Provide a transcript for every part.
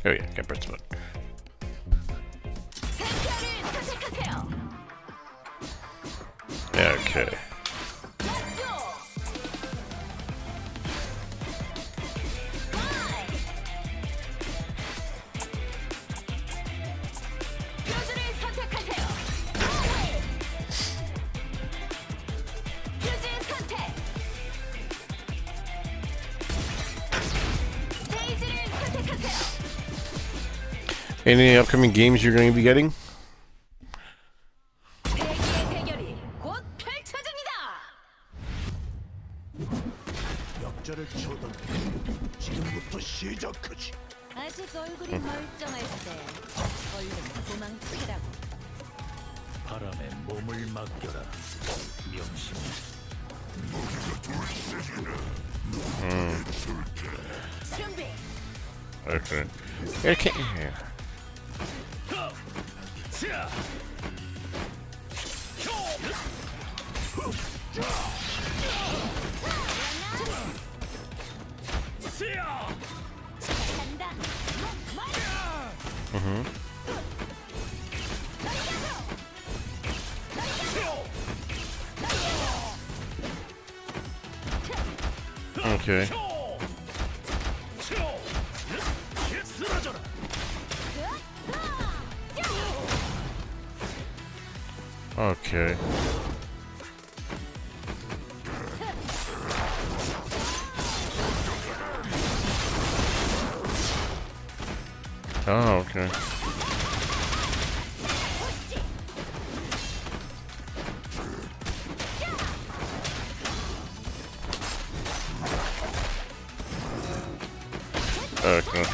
Oh yeah, can't press the button. Okay. Any upcoming games you're going to be getting? 아직 얼굴이 멀쩡할 때 얼른 도망치라고. 바람에 몸을 맡겨라. 명심. 준비. Okay. Okay. 간다. Okay. Okay. Oh, okay. Okay.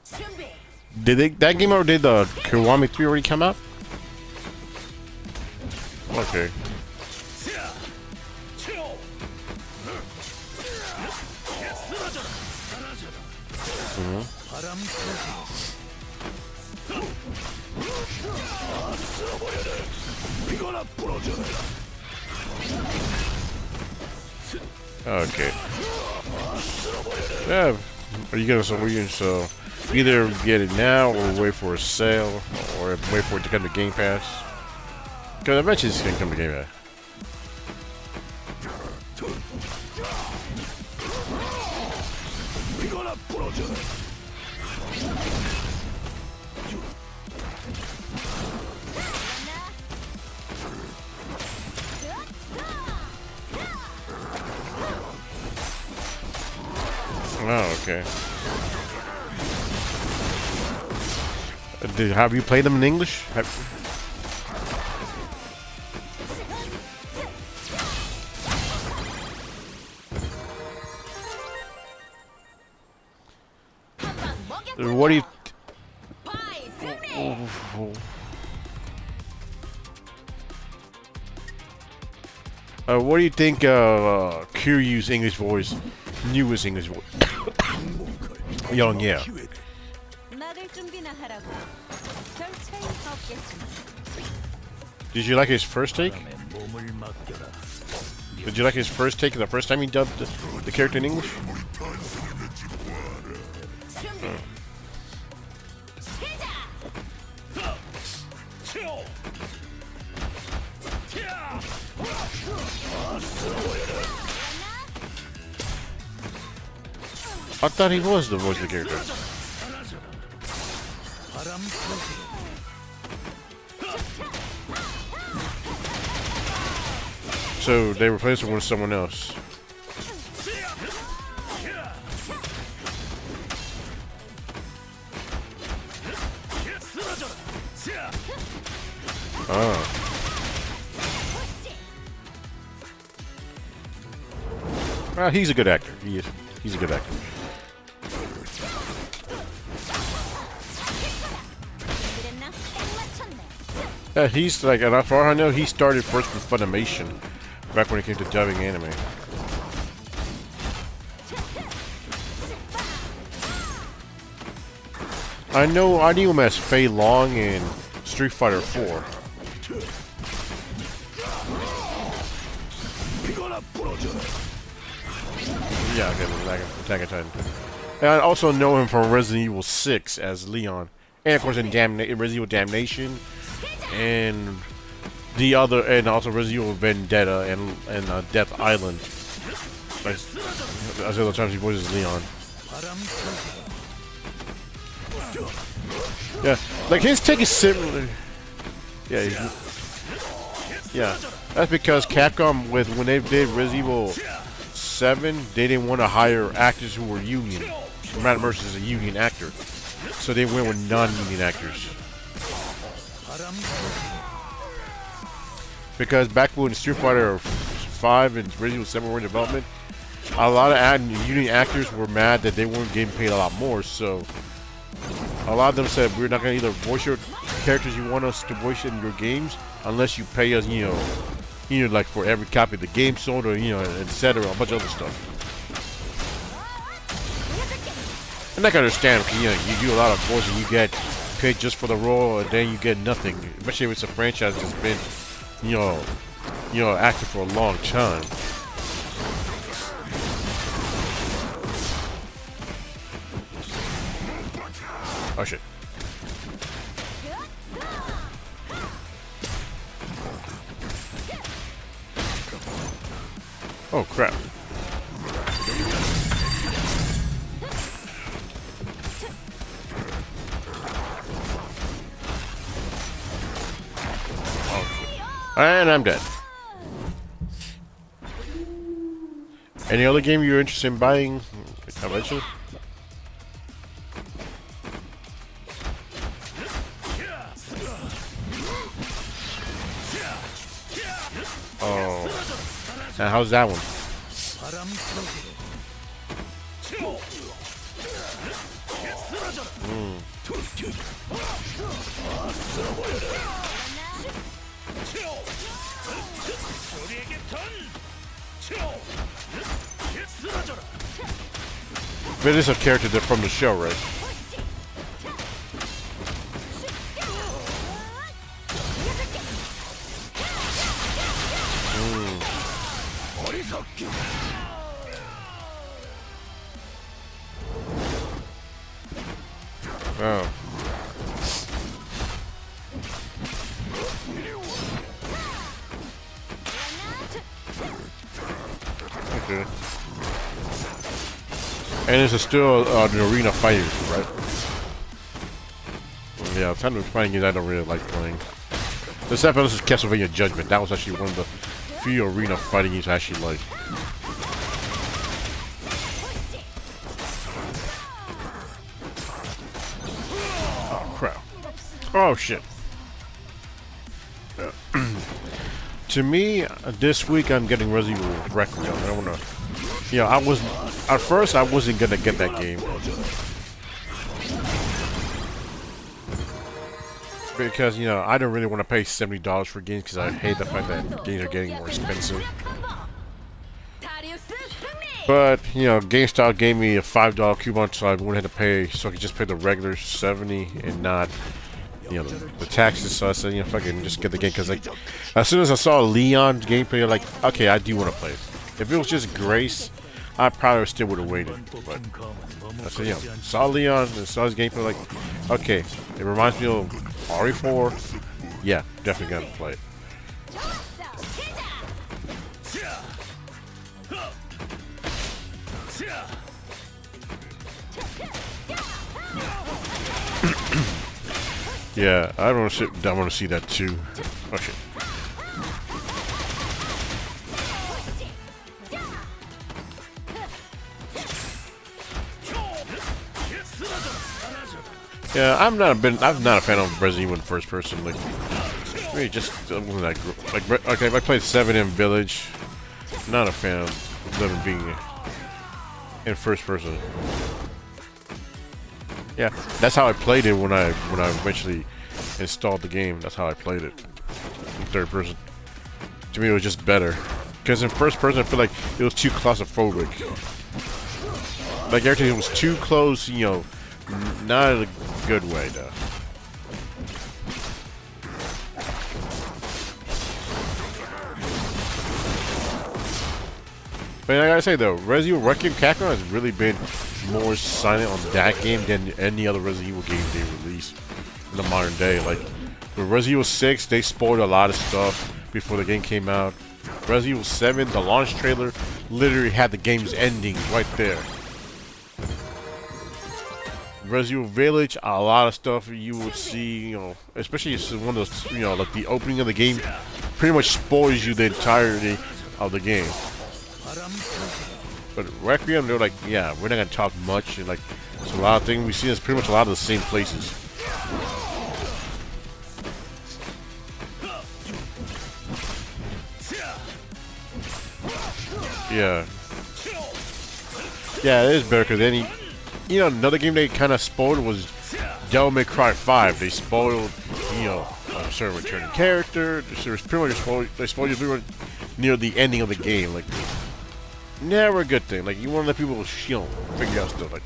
준비. Did that game or did the Kiwami 3 already come out? Okay. Okay. Yeah. Are you gonna so either get it now or wait for a sale or wait for it to come to Game Pass? Because eventually it's gonna come to Game Pass. Oh, okay. Have you played them in English? What do you? What do you think Kiryu's English voice, newest English voice? Young, yeah. 막을 준비나 하라고. 별 차이가 없겠지만. Did you like his first take? 바람에 몸을 맡겨라. Did you like his first take? The first time he dubbed the character in English? 준비. 시작. I thought he was the voice of the character. 바람 불기. So they replaced him with someone else. Oh. Well, he's a good actor. He is. He's a good actor. 준비됐나? 딱 맞췄네. He's like, and as far as I know, he started first with Funimation, Back when it came to dubbing anime. I knew him as Fei Long in Street Fighter 4. Yeah, okay, Attack on Titan. And I also know him from Resident Evil 6 as Leon. And of course in Resident Evil Damnation. And the other, and also Resident Evil Vendetta and Death Island. As other times he voices Leon. Yeah, like his take is similar. Yeah, yeah. That's because Capcom, when they did Resident Evil 7, they didn't want to hire actors who were union. Matt Mercer is a union actor, so they went with non-union actors. Because back when Street Fighter 5 and Resident Evil 7 were in development, a lot of union actors were mad that they weren't getting paid a lot more, so a lot of them said, we're not going to either voice your characters you want us to voice in your games unless you pay us, you know, like for every copy of the game sold, or, you know, etc., a bunch of other stuff. And I can understand, because, you know, you do a lot of voicing, you get paid just for the role, and then you get nothing, especially if it's a franchise that's been, you know, active for a long time. Oh shit. Oh crap. Oh, and I'm dead. Any other game you're interested in buying eventually? Oh. Now how's that one? But it is a character from the show, right? Oh. Okay. And it's still an arena fighter, right? Yeah, the kind of fighting games I don't really like playing. Except for this is Castlevania Judgment. That was actually one of the few arena fighting games I actually like. Oh crap! Oh shit! To me, this week I'm getting Resident Evil Requiem. I don't wanna. You know, at first I wasn't gonna get that game because, you know, I don't really want to pay $70 for games because I hate the fact that games are getting more expensive. But, you know, GameStop gave me a $5 coupon, so I went ahead to pay, so I could just pay the regular $70 and not, you know, the taxes. So I said, you know, fucking just get the game, because, like, as soon as I saw Leon's gameplay, I'm like, okay, I do want to play it. If it was just Grace, I probably still would have waited. But I said, you know, saw Leon and saw his gameplay, like, okay, it reminds me of RE4. Yeah, definitely gotta play it. Yeah, I want to see that too. Oh shit. Yeah, I'm not a fan of Resident Evil in first person. Like, really, just wasn't that like. Okay, if I played 7M Village, not a fan of them being in first person. Yeah, that's how I played it when I eventually installed the game. That's how I played it in third person. To me, it was just better. Because in first person, I feel like it was too claustrophobic. Like everything was too close, you know, not in a good way though. But I gotta say though, Resident Evil Requiem Capcom has really been more silent on that game than any other Resident Evil game they released in the modern day. Like with Resident Evil 6, they spoiled a lot of stuff before the game came out. Resident Evil 7, the launch trailer literally had the game's ending right there. Resident Evil Village, a lot of stuff you would see, you know, especially one of those, you know, like the opening of the game pretty much spoils you the entirety of the game. But Requiem, they're like, yeah, we're not gonna talk much, and like, it's a lot of things we see is pretty much a lot of the same places. Yeah. Yeah, it is better because any, you know, another game they kind of spoiled was Devil May Cry 5. They spoiled, you know, a certain returning character. They pretty much spoiled you pretty much near the ending of the game. Like, never a good thing. Like, you want to let people, you know, figure out stuff. Like,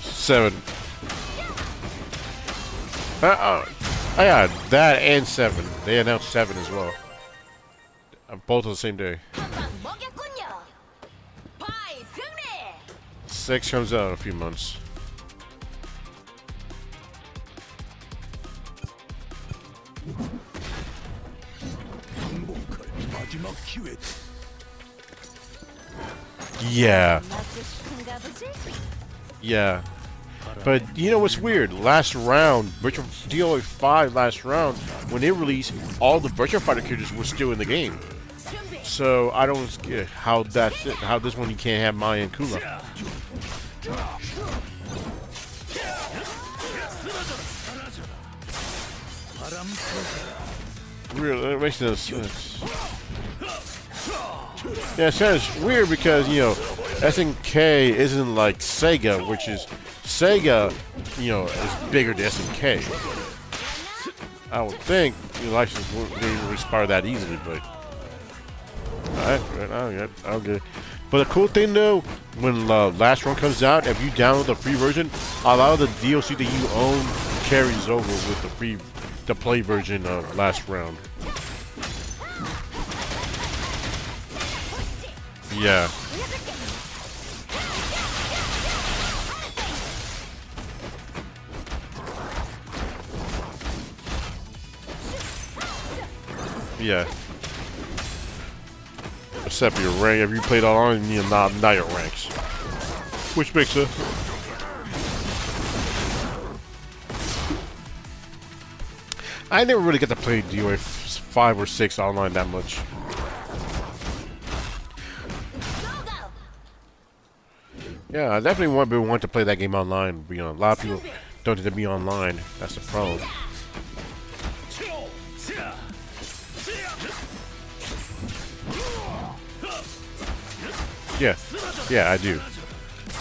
seven. Yeah, that and 7. They announced 7 as well. Both on the same day. 6 comes out in a few months. Yeah. Yeah. But you know what's weird? Last round, Virtual DOA 5 last round, when they released, all the Virtua Fighter characters were still in the game. So I don't get how that's it. How this one you can't have Maya and Kula. Really, it makes no sense. Yeah, it's kind of weird because, you know, SNK isn't like Sega, which is Sega, you know, is bigger than SNK. I would think the license wouldn't expire that easily, but I'll get it. But the cool thing though, when Last Run comes out, if you download the free version, a lot of the DLC that you own carries over with the play version of Last Round. Yeah. Yeah. Except for your rank. If you played online, you know, not your ranks. Which makes sense. I never really get to play DOA 5 or 6 online that much. Yeah, I definitely want to play that game online. You know, a lot of people don't need to be online. That's the problem. Yeah, yeah, I do.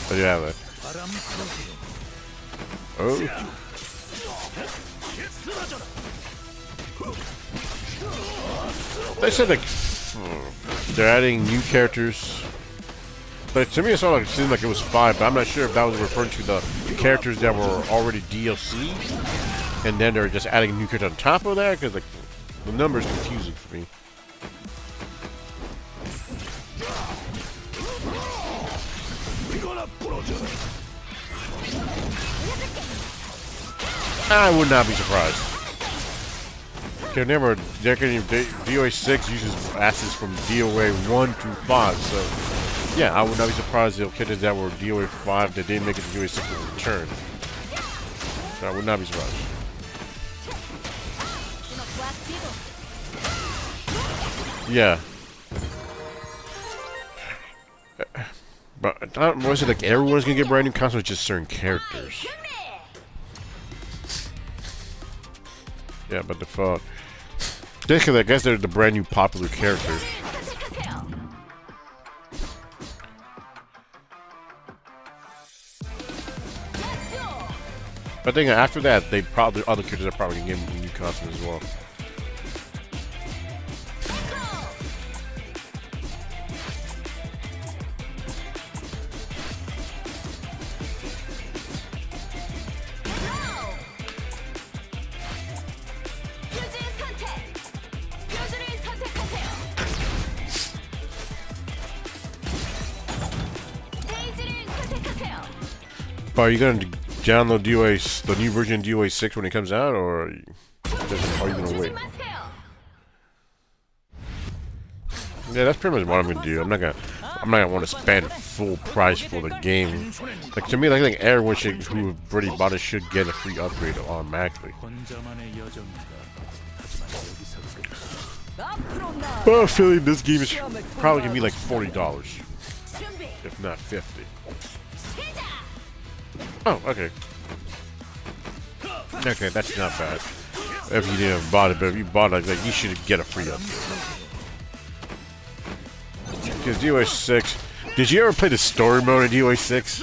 I do have that. Oh. They said like they're adding new characters. But to me, it seemed like it was 5, but I'm not sure if that was referring to the characters that were already DLC, and then they're just adding a new character on top of that, because like the number's confusing for me. I would not be surprised. Okay, remember, DOA 6 uses assets from DOA 1 to 5, so yeah, I would not be surprised if characters that were DOA 5 that didn't make it to DOA 6 will return. So I would not be surprised. Yeah. But was it like everyone's gonna get brand new consoles, or just certain characters? Yeah, by default. Just because I guess they're the brand new popular characters. But I think after that, they probably other characters are probably gonna get new consoles as well. But are you gonna download DOA, the new version of DOA 6 when it comes out, or are you gonna wait? Yeah, that's pretty much what I'm gonna do. I'm not gonna want to spend full price for the game. Like to me, I think everyone should, who already bought it should get a free upgrade automatically. But I'm feeling this game is probably gonna be like $40, if not $50. Oh, okay. Okay, that's not bad. If you didn't bought it, but if you bought it, like you should get a free upgrade. Because DOA 6, did you ever play the story mode in DOA 6?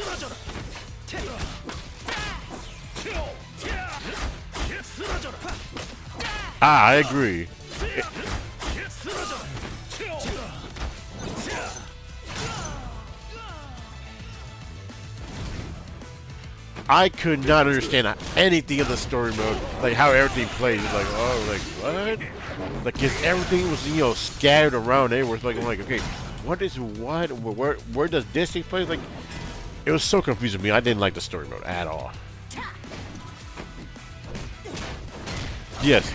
Ah, I agree. I could not understand anything in the story mode, like how everything plays. Like, oh, like what? Like, cause everything was, you know, scattered around everywhere. Like, I'm like, okay, what is what? Where does this take place? Like, it was so confusing to me. I didn't like the story mode at all. Yes.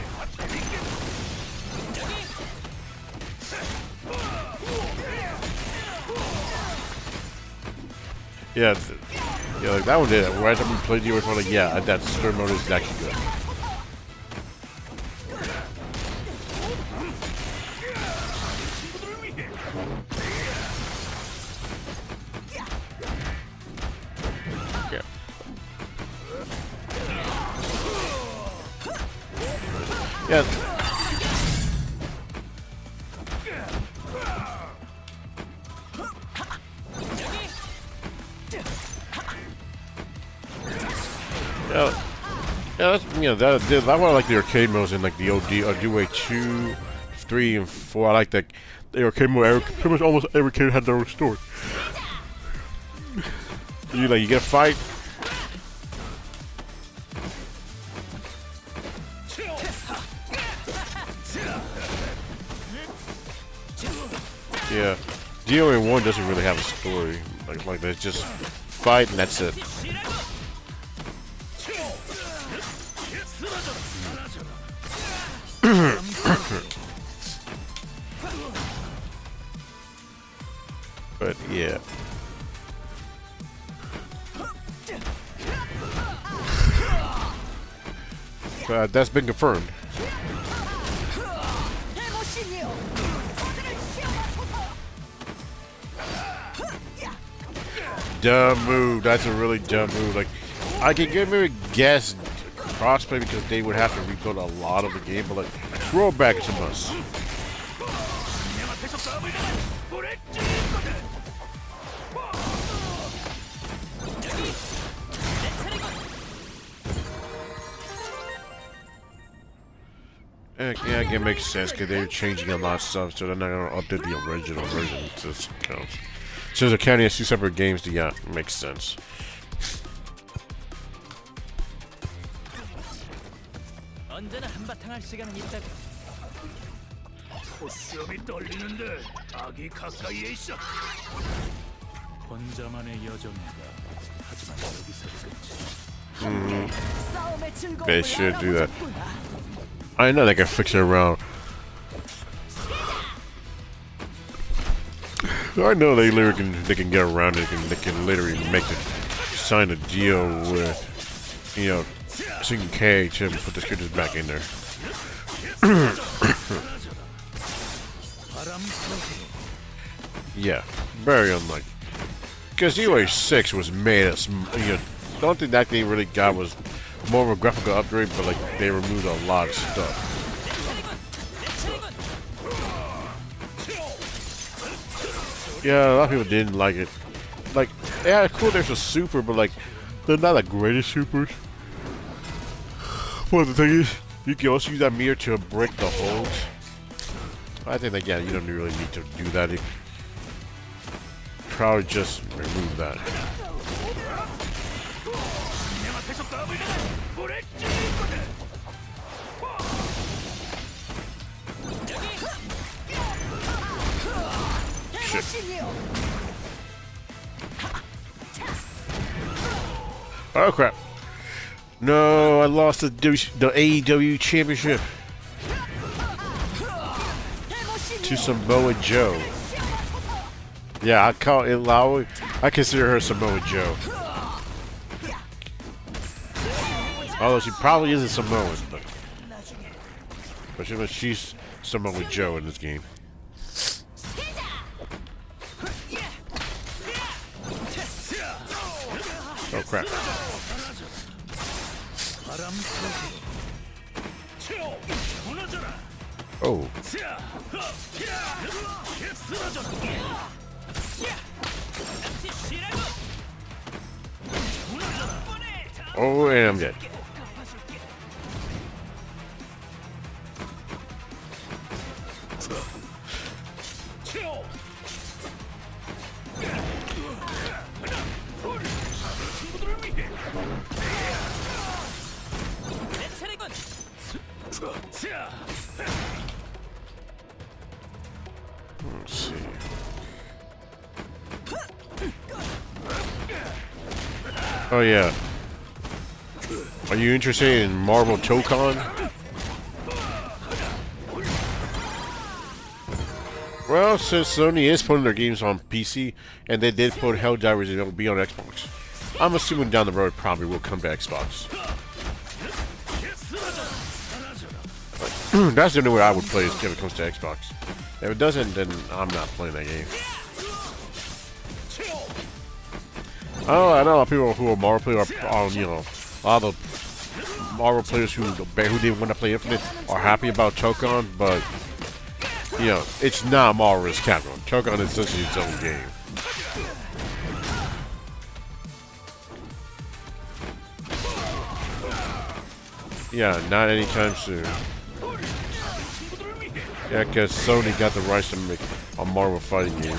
Yeah. Yeah, like that one did it. Right after we played the original, like, yeah, that story mode is actually good. Yeah. Yeah. Yeah, that's, you know, that I like the arcade modes in like the OD, DOA 2, 3, and 4. I like that the arcade mode. Pretty much almost every kid had their own story. You get a fight. Yeah, DOA 1 doesn't really have a story like that. It's just fight and that's it. But yeah. That's been confirmed. Dumb move. That's a really dumb move. Like, I can give me a guess crossplay because they would have to rebuild a lot of the game, but like, throw back is a must. Yeah, it makes sense because they're changing a lot of stuff, so they're not going to update the original version to this count. So they're counting as two separate games, yeah, it makes sense. They should do that. I know they can fix it around. I know they can get around it. They can literally sign a deal with, you know, Singing K to put the scriptures back in there. Yeah, very unlikely. because DOA 6 was made as the only thing that game really got was more of a graphical upgrade, but like they removed a lot of stuff. Yeah, a lot of people didn't like it. Like, yeah, cool, there's a super, but like, they're not the greatest supers. Well, the thing is, you can also use that meter to break the holds. I think that, yeah, you don't really need to do that. Probably just remove that. Shit. Oh crap. No, I lost the AEW championship to Samoa Joe. Yeah, I call it. I consider her Samoa Joe. Although she probably isn't Samoan, but she's Samoa Joe in this game. Oh crap. Oh. Oh, and I'm dead. Let's see. Oh yeah. Are you interested in Marvel Tokon? Well, since Sony is putting their games on PC, and they did put Helldivers and it'll be on Xbox, I'm assuming down the road it probably will come to Xbox. That's the only way I would play if it comes to Xbox. If it doesn't, then I'm not playing that game. Oh, I know a lot of people who are Marvel players are, you know, all the Marvel players who didn't want to play Infinite are happy about Tokon, but you know, it's not Marvel vs. Capcom. Tokon is essentially its own game. Yeah, not anytime soon. Yeah, because Sony got the rights to make a Marvel fighting game.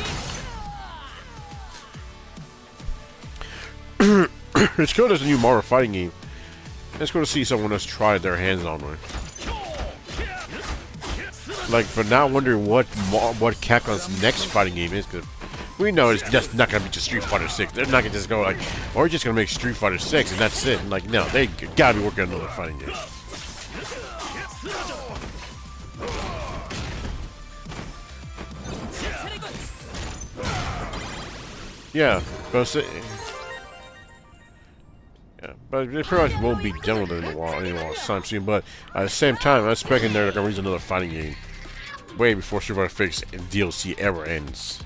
It's cool there's a new Marvel fighting game. It's cool to see someone else try their hands on one. Like, but now wondering what Capcom's next fighting game is, because we know it's just not gonna be just Street Fighter 6. They're not gonna just go like, we're just gonna make Street Fighter 6 and that's it. And like, no, they gotta be working on another fighting game. Yeah, but they pretty much won't be done with it anymore soon. But at the same time, I'm expecting they're gonna release another fighting game way before Street Fighter 6 and DLC ever ends.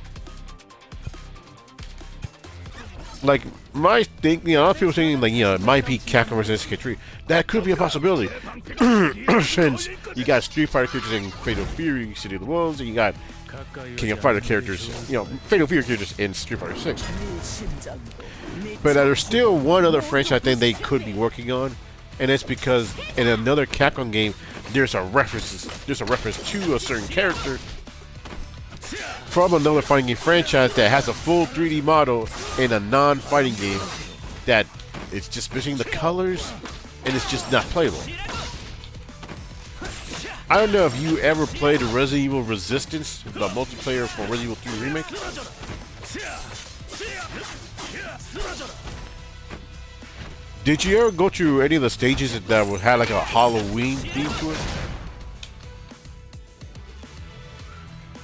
Like, my think, you know, a lot of people thinking like, you know, it might be Capcom vs. SNK3. That could be a possibility, since you got Street Fighter characters in Fatal Fury, City of the Wolves, and you got King of Fighter characters, you know, Fatal Fury characters in Street Fighter 6. But there's still one other franchise I think they could be working on, and it's because in another Capcom game, there's a reference to a certain character from another fighting game franchise that has a full 3D model in a non-fighting game that it's just missing the colors and it's just not playable. I don't know if you ever played Resident Evil Resistance, the multiplayer for Resident Evil 3 Remake. Did you ever go through any of the stages that would have like a Halloween theme to it?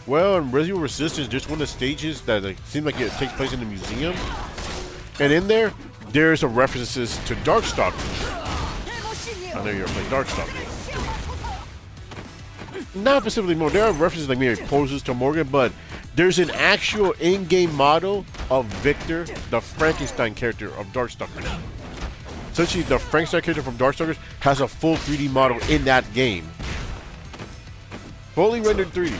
Well, in Resident Evil Resistance, there's one of the stages that seems like it takes place in the museum, and in there, there's a references to Darkstalkers. I know you ever played Darkstalkers. Not specifically more. There are references like maybe poses to Morgan, but there's an actual in-game model of Victor, the Frankenstein character of Darkstalkers. Essentially, the Frankenstein character from Darkstalkers has a full 3D model in that game. Fully rendered 3D.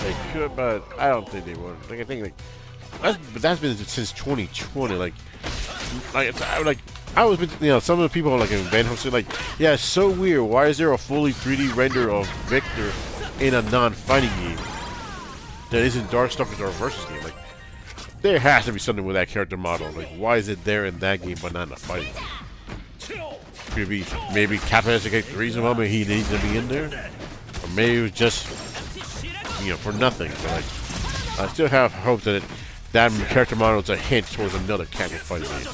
They could, but I don't think they would. Like, I think that's been since 2020. Like I was, you know, some of the people like in Van Helsing, like, yeah, it's so weird. Why is there a fully 3D render of Victor in a non-fighting game that isn't Darkstalkers or a versus game? Like, there has to be something with that character model. Like, why is it there in that game but not in the fighting game? Maybe Capcom has to get the reason why he needs to be in there, or maybe it was just, you know, for nothing. But like, I still have hope that that character model is a hint towards another Capcom fighting game.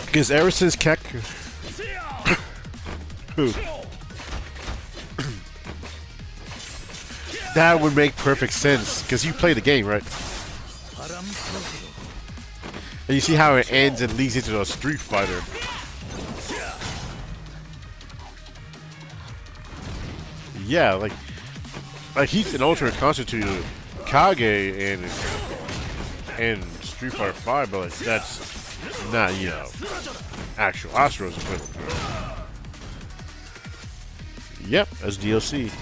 Because ever since Capcom, that would make perfect sense. Because you play the game, right? And you see how it ends and leads into a Street Fighter. Yeah, like he's an alternate constituted Kage and Street Fighter 5, but like, that's not, you know, actual Astro's equivalent. Yep, that's DLC.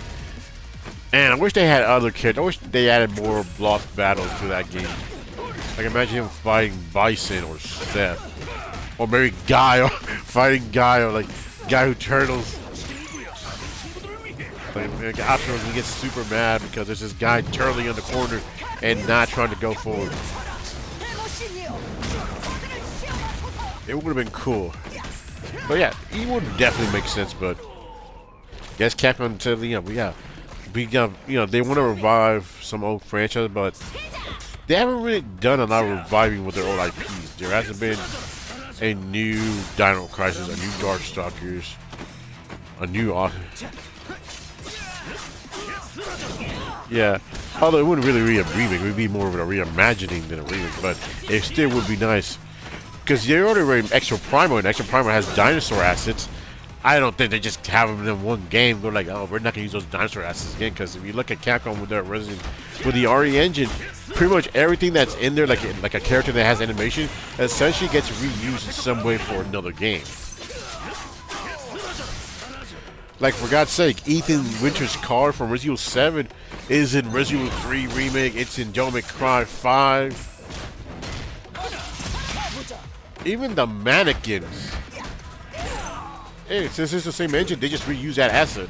And I wish they had other characters. I wish they added more Lost Battles to that game. Like, imagine him fighting Bison or Seth. Or maybe Guile, fighting Guile, like guy who turtles. Like, Astros, he gets super mad because there's this guy turtling in the corner and not trying to go forward. It would have been cool. But yeah, it would definitely make sense, but yes, Capcom said, you know, they want to revive some old franchise, but they haven't really done a lot of reviving with their old IPs. There hasn't been a new Dino Crisis, a new Darkstalkers, a new yeah, although it wouldn't really be a remake, it would be more of a reimagining than a remake, but it still would be nice. Because they already ran Extra Primal, and Extra Primal has dinosaur assets. I don't think they just have them in one game. They're like, oh, we're not gonna use those dinosaur assets again. Because if you look at Capcom with their with the RE engine, pretty much everything that's in there, like a character that has animation, essentially gets reused in some way for another game. Like, for God's sake, Ethan Winter's car from Resident Evil 7 is in Resident Evil 3 remake. It's in Devil May Cry 5. Even the mannequins. Hey, since it's the same engine, they just reuse that asset.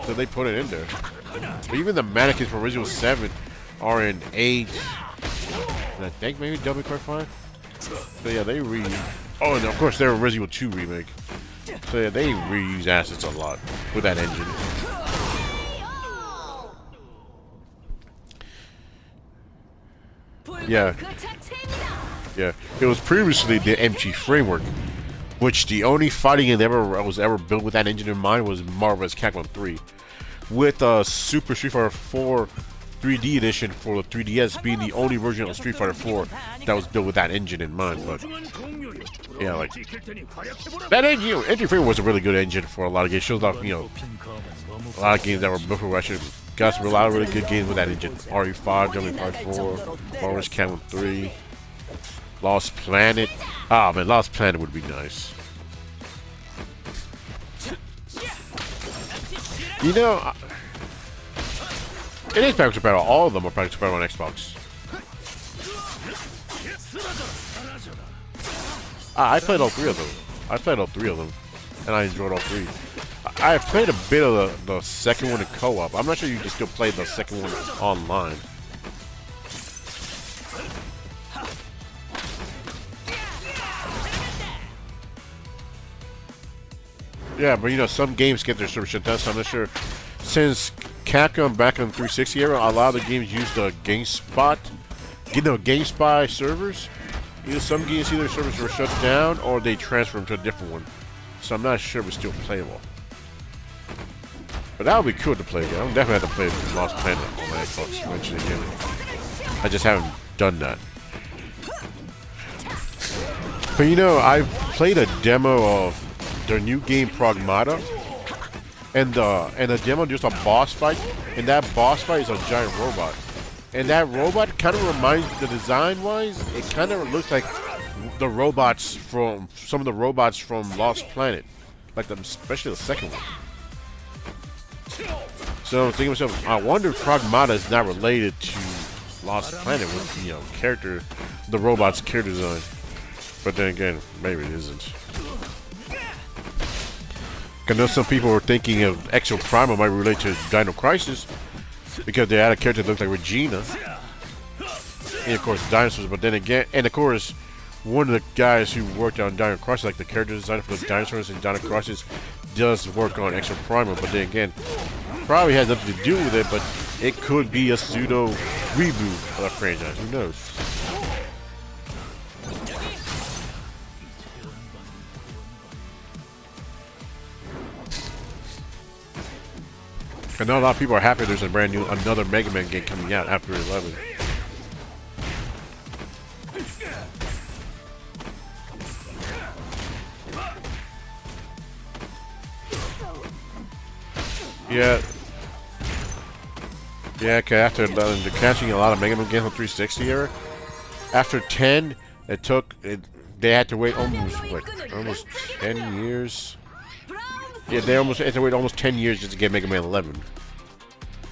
So they put it in there. But even the mannequins from Resident Evil 7 are in 8. And I think maybe Devil May Cry 5. So yeah, they oh, and of course they're a Resident Evil 2 remake. So yeah, they reuse assets a lot with that engine. Yeah. Yeah. It was previously the MG framework, which the only fighting game that was ever built with that engine in mind was Marvel vs. Capcom 3. With Super Street Fighter 4 3D edition for the 3DS being the only version of Street Fighter 4 that was built with that engine in mind. But yeah, like that engine, MG framework was a really good engine for a lot of games. It shows off, you know, a lot of games that were built for Russia. Got some a lot of really good games with that engine. RE5, Devil May Cry 4, Marvel vs. Capcom 3, Lost Planet. Ah, man, Lost Planet would be nice. You know, it is practice battle. All of them are practice battle on Xbox. I played all 3 of them. And I enjoyed all 3. I played a bit of the second one in co-op. I'm not sure you can still play the second one online. Yeah, but you know, some games get their server shut down, so I'm not sure. Since Capcom back in the 360 era, a lot of the games use the GameSpot, GameSpy servers. Either some games, their servers were shut down, or they transfer them to a different one. So I'm not sure if it's still playable. But that would be cool to play again. I'm definitely have to play Lost Planet on my Xbox eventually again. I just haven't done that. But you know, I played a demo of their new game Pragmata, And the demo, there's a boss fight, and that boss fight is a giant robot. And that robot kind of reminds, the design-wise, it kind of looks like the robots from, some of the robots from Lost Planet. Like, especially the second one. So I'm thinking to myself, I wonder if Pragmata is not related to Lost Planet with, you know, character, the robot's character design. But then again, maybe it isn't. I know some people were thinking of Exo Primal might relate to Dino Crisis because they had a character that looked like Regina. And of course, dinosaurs. But then again, and of course, one of the guys who worked on Dino Crisis, like the character designer for the dinosaurs in Dino Crisis, does work on Exo Primal. But then again, probably has nothing to do with it, but it could be a pseudo reboot of the franchise. Who knows? I know a lot of people are happy there's a brand new, another Mega Man game coming out after 11. Yeah. Yeah, okay, after they're catching a lot of Mega Man games on 360 era. After 10, they had to wait almost 10 years. Yeah, they almost had to wait almost 10 years just to get Mega Man 11.